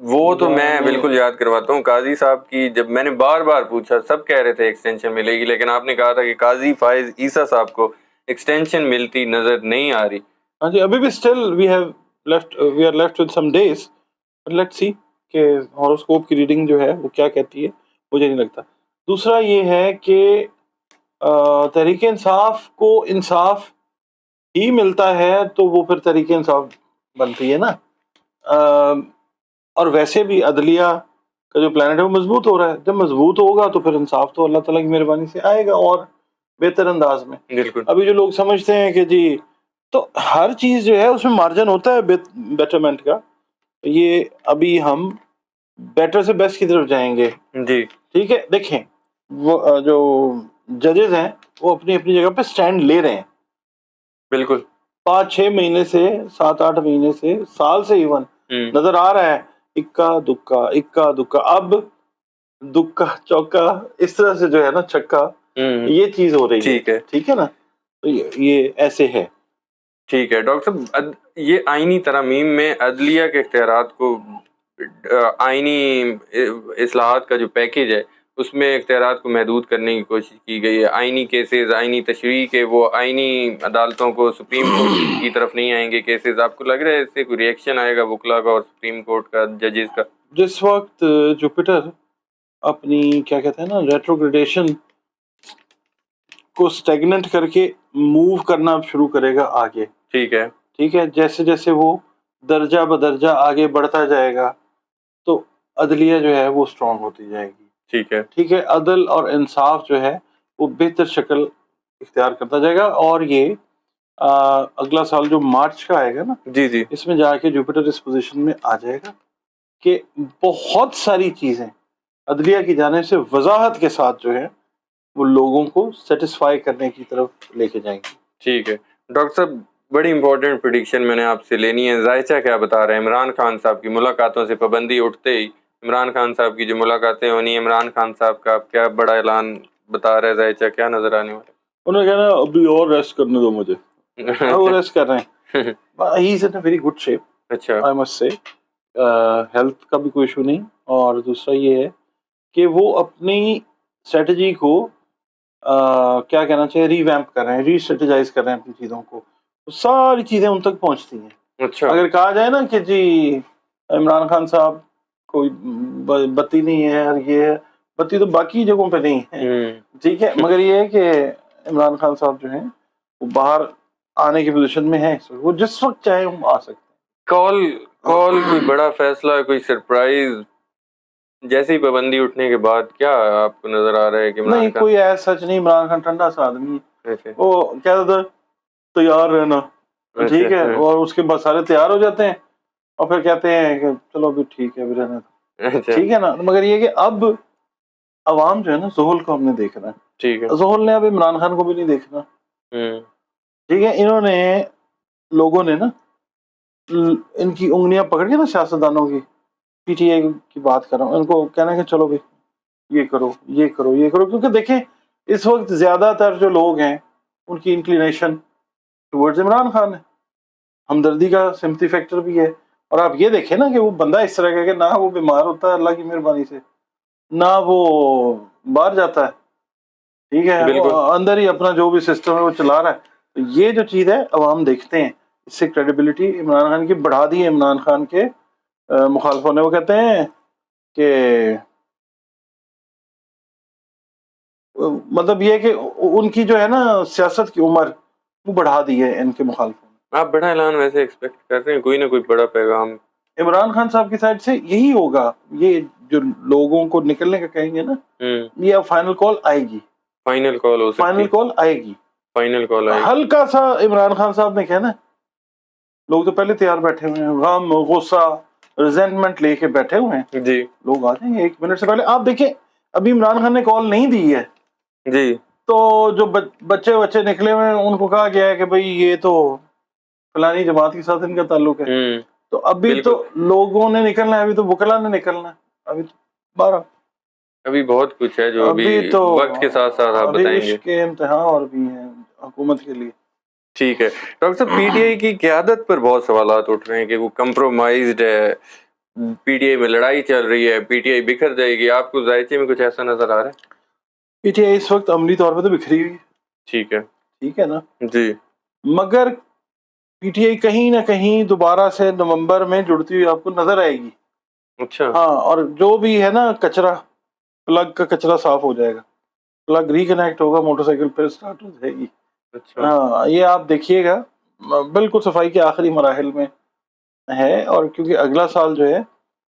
وہ تو میں بالکل یاد کرواتا ہوں. قاضی صاحب کی جب میں نے بار بار پوچھا, سب کہہ رہے تھے ایکسٹینشن ملے گی, لیکن آپ نے کہا تھا کہ قاضی فائز عیسیٰ صاحب کو ایکسٹینشن ملتی نظر نہیں آ رہی. ہاں جی, ابھی بھی still we are left with some days, let's see کہ ہاروسکوپ کی ریڈنگ جو ہے وہ کیا کہتی ہے, مجھے نہیں لگتا. دوسرا یہ ہے کہ تحریک انصاف کو انصاف ہی ملتا ہے تو وہ پھر تحریک انصاف بنتی ہے نا. اور ویسے بھی عدلیہ کا جو پلانٹ ہے وہ مضبوط ہو رہا ہے. جب مضبوط ہوگا تو پھر انصاف تو اللہ تعالیٰ کی مہربانی سے آئے گا اور بہتر انداز میں. بالکل. ابھی جو لوگ سمجھتے ہیں کہ جی, تو ہر چیز جو ہے اس میں مارجن ہوتا ہے بیٹرمنٹ کا. یہ ابھی ہم بیٹر سے بیسٹ کی طرف جائیں گے. جی ٹھیک ہے, دیکھیں وہ جو ججز ہیں وہ اپنی اپنی جگہ پہ سٹینڈ لے رہے ہیں. بالکل. 5-6 مہینے سے, 7-8 مہینے سے, سال سے ایون نظر آ رہا ہے اکا دکا. اب دکا چوکا اس طرح سے جو ہے نا چھکا, یہ چیز ہو رہی ہے. ٹھیک ہے نا, تو یہ ایسے ہے. ٹھیک ہے ڈاکٹر صاحب, یہ آئینی ترامیم میں عدلیہ کے اختیارات کو, آئینی اصلاحات کا جو پیکیج ہے اس میں اختیارات کو محدود کرنے کی کوشش کی گئی ہے. آئینی کیسز, آئینی تشریح کے وہ آئینی عدالتوں کو, سپریم کورٹ کی طرف نہیں آئیں گے کیسز. آپ کو لگ رہا ہے اس سے کوئی ری ایکشن آئے گا وکلا کا اور سپریم کورٹ کا, ججز کا؟ جس وقت جوپیٹر اپنی کیا کہتے ہیں نا ریٹروگریڈیشن کو سٹیگننٹ کر کے موو کرنا شروع کرے گا آگے, ٹھیک ہے, جیسے جیسے وہ درجہ بدرجہ آگے بڑھتا جائے گا تو عدلیہ جو ہے وہ اسٹرانگ ہوتی جائے گی. ٹھیک ہے, عدل اور انصاف جو ہے وہ بہتر شکل اختیار کرتا جائے گا. اور یہ اگلا سال جو مارچ کا آئے گا نا, جی اس میں جا کے جوپیٹر اس پوزیشن میں آ جائے گا کہ بہت ساری چیزیں عدلیہ کی جانب سے وضاحت کے ساتھ جو ہے وہ لوگوں کو سیٹسفائی کرنے کی طرف لے کے جائیں گے. ٹھیک ہے ڈاکٹر صاحب, بڑی امپورٹنٹ پریڈکشن میں نے آپ سے لینی ہے. ذائچہ کیا بتا رہے ہیں عمران خان صاحب کی ملاقاتوں سے پابندی اٹھتے ہی عمران خان صاحب کی جو ملاقاتیں ہونی, عمران خان صاحب کا کیا بڑا اعلان بتا رہے ہیں, ذائچہ کیا نظر آنے والا؟ انہوں نے کہنا ابھی اور ریسٹ کرنے دو مجھے. وہ ریسٹ کر رہے ہیں. ہی از ان ویری گڈ شیپ, اچھا, آئی مسٹ سے. ہیلتھ کا بھی کوئی ایشو نہیں, اور دوسرا یہ ہے کہ وہ اپنی اسٹریٹجی کو کیا کہنا چاہیے ری ویمپ کر رہے ہیں, ری اسٹریٹجائز کر رہے ہیں اپنی چیزوں کو. ساری چیزیں ان تک پہنچتی ہیں. اچھا, اگر کہا جائے نا کہ جی عمران خان صاحب کوئی بتی نہیں ہے, اور یہ ہے بتی تو باقی جگہوں پہ نہیں ہے. ٹھیک ہے, مگر یہ ہے کہ عمران خان صاحب جو ہیں وہ باہر آنے کی پوزیشن میں ہے, وہ جس وقت چاہے ہم آ سکتے ہیں. کال کوئی بڑا فیصلہ, کوئی سرپرائز جیسے ہی پابندی اٹھنے کے بعد کیا آپ کو نظر آ رہا ہے کہ نہیں, کوئی ایسا سچ نہیں. عمران خان ٹھنڈا سا آدمی ہے, وہ کہتا تھا تیار رہنا, ٹھیک ہے, اور اس کے بعد سارے تیار ہو جاتے ہیں اور پھر کہتے ہیں کہ چلو ابھی ٹھیک ہے, ابھی رہنا تھا, ٹھیک ہے نا. مگر یہ کہ اب عوام جو ہے نا زحل کو ہم نے دیکھنا ہے. ٹھیک ہے, زحل نے اب عمران خان کو بھی نہیں دیکھنا. ٹھیک ہے, انہوں نے لوگوں نے نا ان کی انگلیاں پکڑ کے نا سیاستدانوں کی, پی ٹی آئی کی بات کر رہا ہوں, ان کو کہنا ہے کہ چلو بھائی یہ کرو یہ کرو یہ کرو, کیونکہ دیکھیں اس وقت زیادہ تر جو لوگ ہیں ان کی انکلینیشن ٹورڈز عمران خان ہے. ہمدردی کا سمپتی فیکٹر بھی ہے. اور آپ یہ دیکھیں نا کہ وہ بندہ اس طرح کا کہ نہ وہ بیمار ہوتا ہے اللہ کی مہربانی سے, نہ وہ باہر جاتا ہے, ٹھیک ہے, وہ اندر ہی اپنا جو بھی سسٹم ہے وہ چلا رہا ہے. تو یہ جو چیز ہے عوام دیکھتے ہیں, اس سے کریڈیبلٹی عمران خان کی بڑھا دی ہے. عمران خان کے مخالفوں نے وہ کہتے ہیں کہ مطلب یہ کہ ان کی جو ہے نا سیاست کی عمر وہ بڑھا دی ہے ان کے مخالفوں نے. آپ بڑا اعلان ویسے ایکسپیکٹ کر رہے ہیں, کوئی نہ کوئی بڑا پیغام عمران خان صاحب کی سائڈ سے یہی ہوگا. یہ جو لوگوں کو نکلنے کا کہیں گے نا, یہ فائنل کال آئے گی. فائنل کال ہو سکتی ہے, فائنل کال آئے گی, فائنل کال آئے گی. ہلکا سا عمران خان صاحب نے کہنا, لوگ تو پہلے تیار بیٹھے ہوئے ہیں, غم غصہ ریزنٹمنٹ لے کے بیٹھے ہوئے ہیں. جی, لوگ آ جائیں گے 1 منٹ سے پہلے. آپ دیکھیں ابھی عمران خان نے کال نہیں دی ہے, جی, تو جو بچے نکلے ہوئے ہیں ان کو کہا گیا ہے کہ بھئی یہ تو فلانی جماعت کے ساتھ ان کا تعلق ہے. تو ابھی تو لوگوں نے نکلنا ہے, ابھی تو وکلا نے نکلنا ہے, ابھی تو 12 ابھی بہت کچھ ہے جو ابھی تو وقت کے ساتھ ساتھ آپ بتائیں گے. عشق کے امتحان اور بھی ہیں حکومت کے لیے. ٹھیک ہے ڈاکٹر صاحب, پی ٹی آئی کی قیادت پر بہت سوالات اٹھ رہے ہیں کہ وہ کمپرومائزڈ ہے, پی ٹی آئی میں لڑائی چل رہی ہے, پی ٹی آئی بکھر جائے گی, آپ کو ذائچے میں کچھ ایسا نظر آ رہا ہے؟ پی ٹی آئی اس وقت عملی طور پہ تو بکھری ہوئی ہے, ٹھیک ہے, ٹھیک ہے نا, جی, مگر پی ٹی آئی کہیں نہ کہیں دوبارہ سے نومبر میں جڑتی ہوئی آپ کو نظر آئے گی. اچھا, ہاں, اور جو بھی ہے نا کچرا, پلگ کا کچرا صاف ہو جائے گا, پلگ ریکنیکٹ ہوگا, موٹر سائیکل پھر سٹارٹ ہو جائے گی. اچھا, ہاں, یہ آپ دیکھیے گا, بالکل صفائی کے آخری مراحل میں ہے. اور کیونکہ اگلا سال جو ہے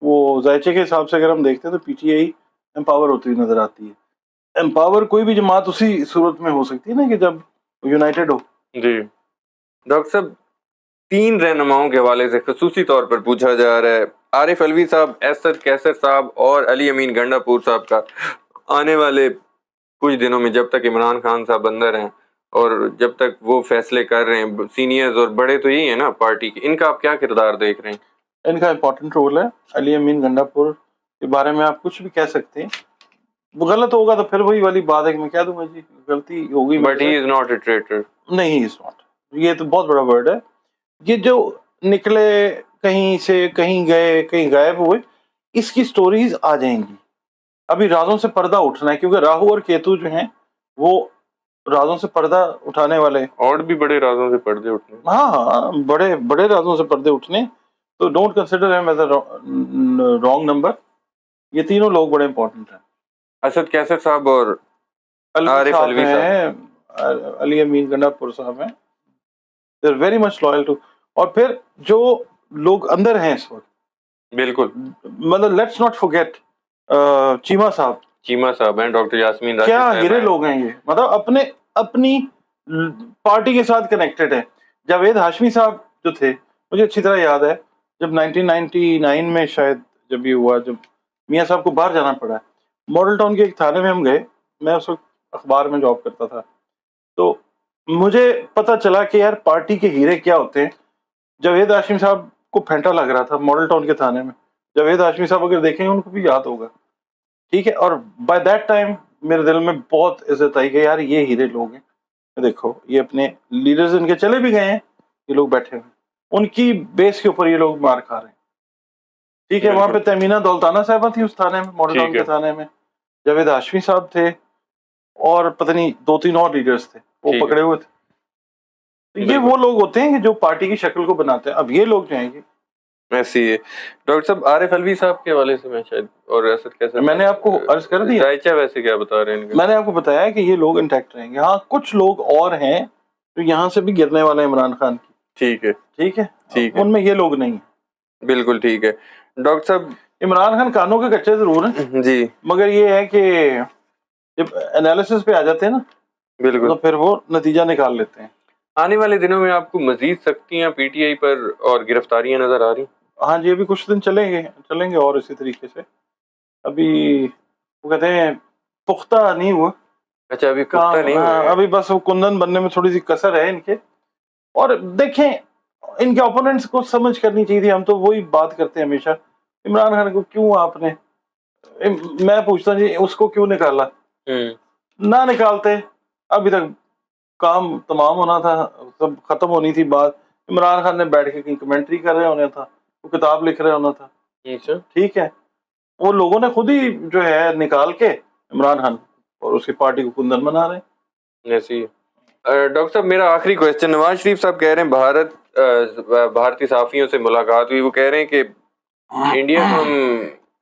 وہ ذائچے کے حساب سے اگر ہم دیکھتے ہیں تو پی ٹی آئی امپاور ہوتی ہوئی نظر آتی ہے. امپاور کوئی بھی جماعت اسی صورت میں ہو سکتی ہے نا کہ جب یونائٹڈ ہو. جی. ڈاکٹر صاحب, 3 رہنماؤں کے حوالے سے خصوصی طور پر پوچھا جا رہا ہے, عارف علوی صاحب, اسد کیسر صاحب اور علی امین گنڈا پور صاحب کا آنے والے کچھ دنوں میں, جب تک عمران خان صاحب اندر ہیں اور جب تک وہ فیصلے کر رہے ہیں, سینئرز اور بڑے تو یہی ہیں نا پارٹی کے, ان کا آپ کیا کردار دیکھ رہے ہیں؟ ان کا امپورٹنٹ رول ہے. علی امین گنڈا پور کے بارے میں آپ کچھ بھی کہہ سکتے ہیں, وہ غلط ہوگا تو پھر وہی والی بات ہے کہ میں کہہ دوں گا جی غلطی ہوگی, but he is not a ٹریٹر. نہیں, از ناٹ, یہ تو بہت بڑا ورڈ ہے. یہ جو نکلے کہیں سے کہیں گئے کہیں غائب ہوئے, اس کی سٹوریز آ جائیں گی. ابھی رازوں سے پردہ اٹھنا ہے, کیونکہ راہو اور کیتو جو ہیں وہ رازوں سے پردہ اٹھانے والے, اور بھی بڑے رازوں سے پردے اٹھنے. ہاں ہاں, بڑے بڑے رازوں سے پردے اٹھنے, تو ڈونٹ کنسیڈر ہم ایز اے رانگ نمبر. یہ تینوں لوگ بڑے امپورٹنٹ ہیں. اسد کیسر صاحب اور عارف صاحب علوی ہیں, علی امین گنڈا پور صاحب ہیں, they are very much loyal too. اور پھر جو لوگ اندر ہیں اس وقت, بالکل, مطلب لیٹس ناٹ فورگیٹ چیما صاحب. چیما صاحب ہیں, ڈاکٹر یاسمین راشد کیا صاحب ہیرے ہیں. لوگ ہیں یہ, مطلب اپنی پارٹی کے ساتھ کنیکٹڈ ہے. جاوید ہاشمی صاحب جو تھے, مجھے اچھی طرح یاد ہے جب 1999 میں شاید جب یہ ہوا, جب میاں صاحب کو باہر جانا پڑا, ماڈل ٹاؤن کے ایک تھانے میں ہم گئے, میں اس وقت اخبار میں جاب کرتا تھا, تو مجھے پتا چلا کہ یار پارٹی کے ہیرے کیا ہوتے ہیں. جاوید ہاشمی صاحب کو پھینٹا لگ رہا تھا ماڈل ٹاؤن کے تھانے میں. جاوید ہاشمی صاحب اگر دیکھیں ان کو بھی یاد ہوگا, ٹھیک ہے. اور بائی دیٹ ٹائم میرے دل میں بہت عزت آئی کہ یار یہ ہیرے لوگ ہیں. دیکھو یہ اپنے لیڈرز ان کے چلے بھی گئے ہیں, یہ لوگ بیٹھے ہوئے, ان کی بیس کے اوپر یہ لوگ مار کھا رہے ہیں. ٹھیک ہے, وہاں پہ تیمینہ دولتانہ صاحبہ تھی اس تھانے میں, ماڈل ٹاؤن کے تھانے میں جاوید ہاشمی صاحب تھے, اور پتہ نہیں 2-3 اور لیڈرز تھے, وہ پکڑے ہوئے تھے. یہ وہ لوگ ہوتے ہیں کہ جو پارٹی کی شکل کو بناتے ہیں. اب یہ لوگ جو ہیں یہ ایسی ہے. ڈاکٹر صاحب, عارف علوی صاحب کے حوالے سے میں شاید, اور اسد کیسر, میں نے آپ کو عرض کر دیا, ذائچہ ویسے کیا بتا رہے ہیں؟ میں نے آپ کو بتایا کہ یہ لوگ انٹیکٹ رہیں گے. ہاں, کچھ لوگ اور ہیں جو یہاں سے بھی گرنے والے عمران خان کی. ٹھیک ہے, ٹھیک ہے, ٹھیک ہے, ان میں یہ لوگ نہیں ہیں. بالکل ٹھیک ہے. ڈاکٹر صاحب, عمران خان کانوں کے کچے ضرور ہیں جی, مگر یہ ہے کہ جب انالیسس پہ آ جاتے ہیں نا, بالکل, تو پھر وہ نتیجہ نکال لیتے ہیں. آنے والے دنوں میں آپ کو مزید سختیاں پی ٹی آئی پر اور گرفتاریاں نظر آ رہی؟ ہاں جی, ابھی کچھ دن چلیں گے اور اسی طریقے سے. ابھی وہ کہتے ہیں پختہ نہیں ہوا. اچھا, ابھی پختہ نہیں ہوئے, ابھی بس وہ کندن بننے میں تھوڑی سی کسر ہے ان کے. اور دیکھیں, ان کے اوپوننٹس کو سمجھ کرنی چاہیے تھی. ہم تو وہی بات کرتے ہیں ہمیشہ, عمران خان کو کیوں آپ نے, میں پوچھتا جی اس کو کیوں نکالا, نہ نکالتے ابھی تک کام تمام ہونا تھا, سب ختم ہونی تھی بات. عمران خان نے بیٹھ کے کہیں کمنٹری کر رہے ہونا تھا, وہ کتاب لکھ رہے ہونا تھا. ٹھیک ہے, وہ لوگوں نے خود ہی جو ہے نکال کے عمران خان اور اس کی پارٹی کو کندن بنا رہے ہیں. ایسی ہے. ڈاکٹر صاحب, میرا آخری کوشچن, نواز شریف صاحب کہہ رہے ہیں بھارتی صحافیوں سے ملاقات ہوئی, وہ کہہ رہے ہیں کہ انڈیا کو ہم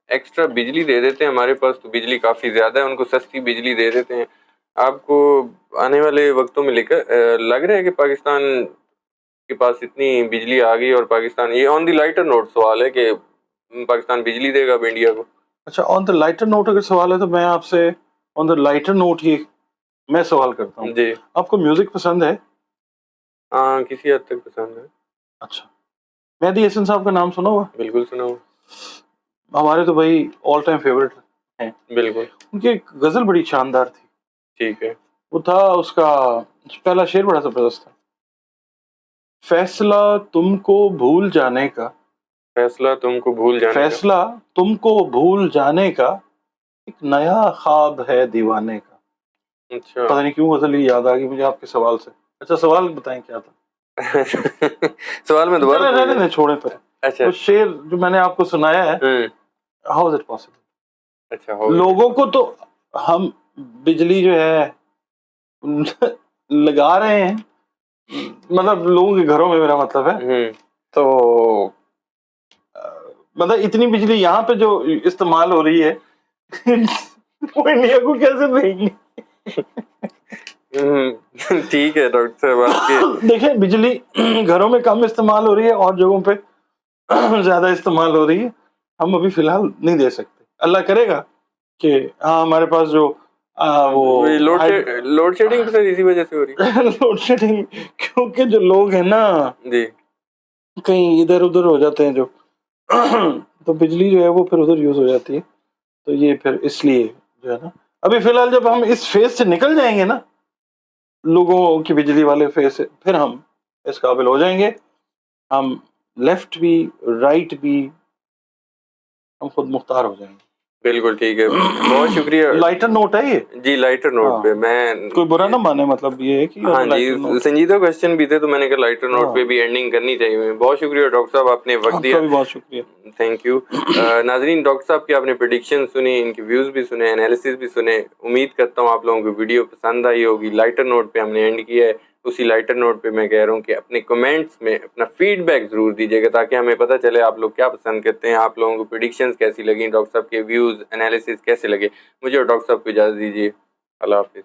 ایکسٹرا بجلی دے دیتے ہیں, ہمارے پاس تو بجلی کافی زیادہ ہے, ان کو سستی بجلی دے دیتے ہیں. آپ کو آنے والے وقتوں میں لگ رہا ہے کہ پاکستان کے پاس اتنی بجلی آ گئی, اور پاکستان, یہ آن دی لائٹر نوٹ سوال ہے کہ پاکستان بجلی دے گا اب انڈیا کو؟ اچھا, آن دا لائٹر نوٹ اگر سوال ہے تو میں آپ سے آن دا لائٹر نوٹ ہی میں سوال کرتا ہوں. جی, آپ کو میوزک پسند ہے؟ ہاں, کسی حد تک پسند ہے. اچھا, مہدی حسن صاحب کا نام سنا ہوا؟ بالکل سنا ہوا. ہمارے تو بھائی آل ٹائم فیورٹ ہیں. بالکل, ان کی ایک غزل بڑی شاندار تھی. ٹھیک ہے, وہ تھا, اس کا پہلا شعر بڑا زبردست تھا, فیصلہ تم کو بھول جانے کا, فیصلہ تم کو بھول جانے کا, فیصلہ تم کو بھول جانے کا ایک نیا خواب ہے دیوانے کا. اچھا, پتہ نہیں کیوں غزل یاد آ گئی مجھے آپ کے سوال سے. اچھا, سوال بتائیں کیا تھا؟ سوال میں دوبارہ چھوڑیں پر اچھا وہ شعر جو میں نے آپ کو سنایا ہے, ہاؤ از اٹ پاسبل. اچھا لوگوں کو تو ہم بجلی جو ہے لگا رہے ہیں, مطلب لوگوں کے گھروں میں میرا مطلب ہے, تو مطلب اتنی بجلی یہاں پہ جو استعمال ہو رہی ہے وہ انڈیا کو کیسے دیں گی؟ ٹھیک ہے ڈاکٹر صاحب آپ کے دیکھیں بجلی گھروں میں کم استعمال ہو رہی ہے اور جگہوں پہ زیادہ استعمال ہو رہی ہے. ہم ابھی فی الحال نہیں دے سکتے, اللہ کرے گا کہ ہاں ہمارے پاس جو وہ لوڈ شیڈنگ سر اسی وجہ سے ہو رہی لوڈ شیڈنگ, کیونکہ جو لوگ ہیں نا جی کہیں ادھر ادھر ہو جاتے ہیں جو تو بجلی جو ہے وہ پھر ادھر یوز ہو جاتی ہے. تو یہ پھر اس لیے جو ہے نا ابھی فی الحال جب ہم اس فیز سے نکل جائیں گے نا, لوگوں کی بجلی والے فیز سے, پھر ہم اس قابل ہو جائیں گے, ہم لیفٹ بھی رائٹ بھی ہم خود مختار ہو جائیں گے. بالکل ٹھیک ہے, بہت شکریہ. لائٹر نوٹ ہے یہ, جی لائٹر نوٹ پہ میں کوئی برا نہ مانے, مطلب یہ ہے کہ ہاں جی سنجیدہ کوشچن بھی تھے تو میں نے کہا لائٹر نوٹ پہ ہاں. بھی اینڈنگ کرنی چاہیے. بہت شکریہ ڈاکٹر صاحب, آپ نے وقت آپ دیا, کا بھی بہت شکریہ. Thank you. ناظرین ڈاکٹر صاحب کی آپ نے پریڈکشن سنی, ان کی ویوز بھی سنے, انالیسس بھی سنے. امید کرتا ہوں آپ لوگوں کو ویڈیو پسند آئی ہوگی. لائٹر نوٹ پہ ہم نے اینڈ کیا ہے. اسی لائٹر نوٹ پہ میں کہہ رہا ہوں کہ اپنے کمنٹس میں اپنا فیڈ بیک ضرور دیجیے گا تاکہ ہمیں پتہ چلے آپ لوگ کیا پسند کرتے ہیں, آپ لوگوں کو پریڈکشنز کیسی لگیں, ڈاکٹر صاحب کے ویوز انالیسس کیسے لگے. مجھے اور ڈاکٹر صاحب کو اجازت دیجیے. اللہ حافظ.